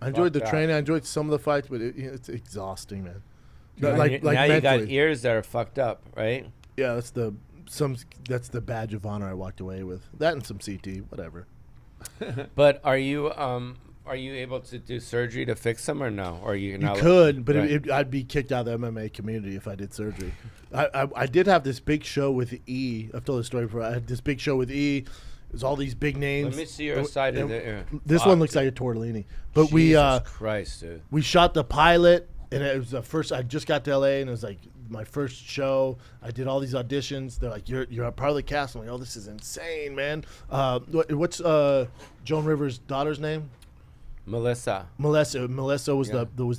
I enjoyed the that. training. I enjoyed some of the fights, but it's exhausting, man. Now Like you got mentally. ears that are fucked up, right? Yeah, that's the badge of honor I walked away with. That and some CT, whatever. But are you able to do surgery to fix them or no? Or you You not? could, but right. I'd be kicked out of the MMA community if I did surgery. I did have this big show with E. I've told the story before. I had this big show with E. There's all these big names. Let me see your side of the ear. This one looks like a tortellini. But Jesus Christ, dude. we shot the pilot, and it was the first. I just got to LA, and it was like my first show. I did all these auditions. They're like, "You're a part of the cast." I'm like, "Oh, this is insane, man." What's Joan Rivers' daughter's name? Melissa. Melissa was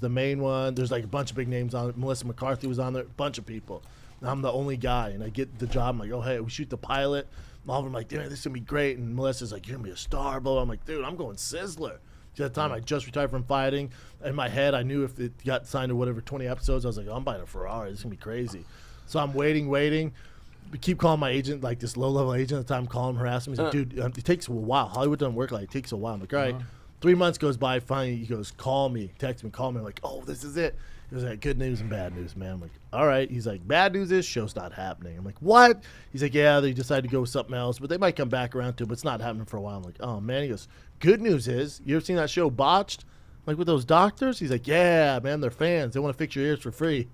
the main one. There's like a bunch of big names on it. Melissa McCarthy was on there. A bunch of people. And I'm the only guy, and I get the job. I'm like, "Oh, hey, we shoot the pilot." All of them like, "Dude, this is gonna be great." And Melissa's like, "You're gonna be a star, bro." I'm like, "Dude, I'm going Sizzler." At that time, I just retired from fighting. In my head, I knew if it got signed to whatever 20 episodes, I was like, "Oh, I'm buying a Ferrari. This is gonna be crazy." So I'm waiting. We keep calling my agent, like this low-level agent at the time, calling him, harassing me. He's like, "Dude, it takes a while. Hollywood doesn't work like it takes a while." I'm like, "All right." 3 months goes by. Finally, he goes, "Call me, text me, call me." I'm like, "Oh, this is it." He was like, "Good news and bad news, man." I'm like, "All right." He's like, "Bad news is show's not happening." I'm like, "What?" He's like, "Yeah, they decided to go with something else, but they might come back around to it, but it's not happening for a while." I'm like, "Oh, man." He goes, "Good news is, you ever seen that show Botched? Like with those doctors?" He's like, "Yeah, man, they're fans. They want to fix your ears for free."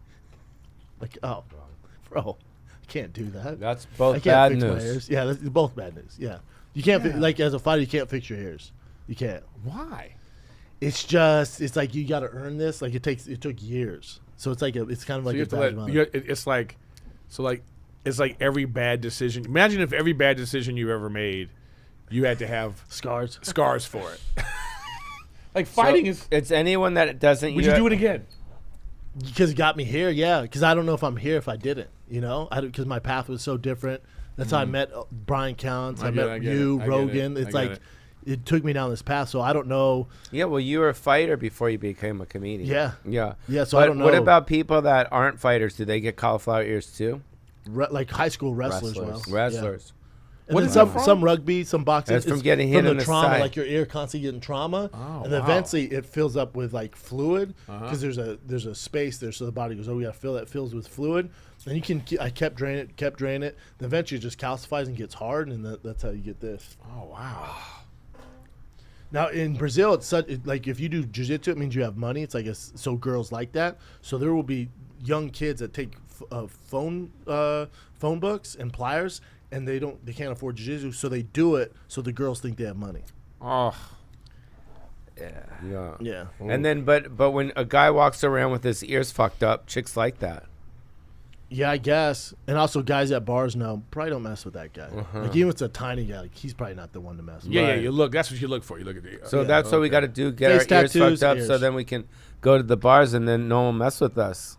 Like, oh, bro, I can't do that. That's I both can't bad fix my news. ears. Yeah, that's both bad news. Yeah. You can't, like, as a fighter, you can't fix your ears. You can't. Why? It's like you got to earn this. Like it took years. So it's like it's kind of like So you a have to badge of honor. it's like every bad decision. Imagine if every bad decision you ever made, you had to have Scars. for it. Like fighting So is. it's anyone that doesn't. Would you do it again? Because it got me here, yeah. Because I don't know if I'm here if I didn't. You know, because my path was so different. That's how I met Brian Counts. I met you, Rogan. It's like it took me down this path. So I don't know. Yeah, well, you were a fighter before you became a comedian. Yeah. Yeah. Yeah. So But I don't know. what about people that aren't fighters? Do they get cauliflower ears too? like high school wrestlers? Well, Wrestlers. And What then is that from? some rugby, some boxing. That's from it's getting hit from in the the trauma, side. like your ear constantly getting trauma, Oh, and then wow. eventually it fills up with like fluid because there's a space there, so the body goes, "Oh, we got to fill that." Fills with fluid, and you can. I kept draining it, then eventually it just calcifies and gets hard, and that's how you get this. Oh wow. Now in Brazil, it's like if you do jiu-jitsu, it means you have money. It's like so girls like that. So there will be young kids that take phone books and pliers, and they can't afford jiu-jitsu, so they do it so the girls think they have money. Oh. Yeah. Yeah. And then, but when a guy walks around with his ears fucked up, chicks like that. Yeah, I guess. And also guys at bars now probably don't mess with that guy. Like even if it's a tiny guy, like he's probably not the one to mess with. Yeah, Right. yeah. You look. That's what you look for. You look at the. So that's what we got to do: get Face our ears tattoos, fucked up, so ears. then we can go to the bars, and then no one will mess with us.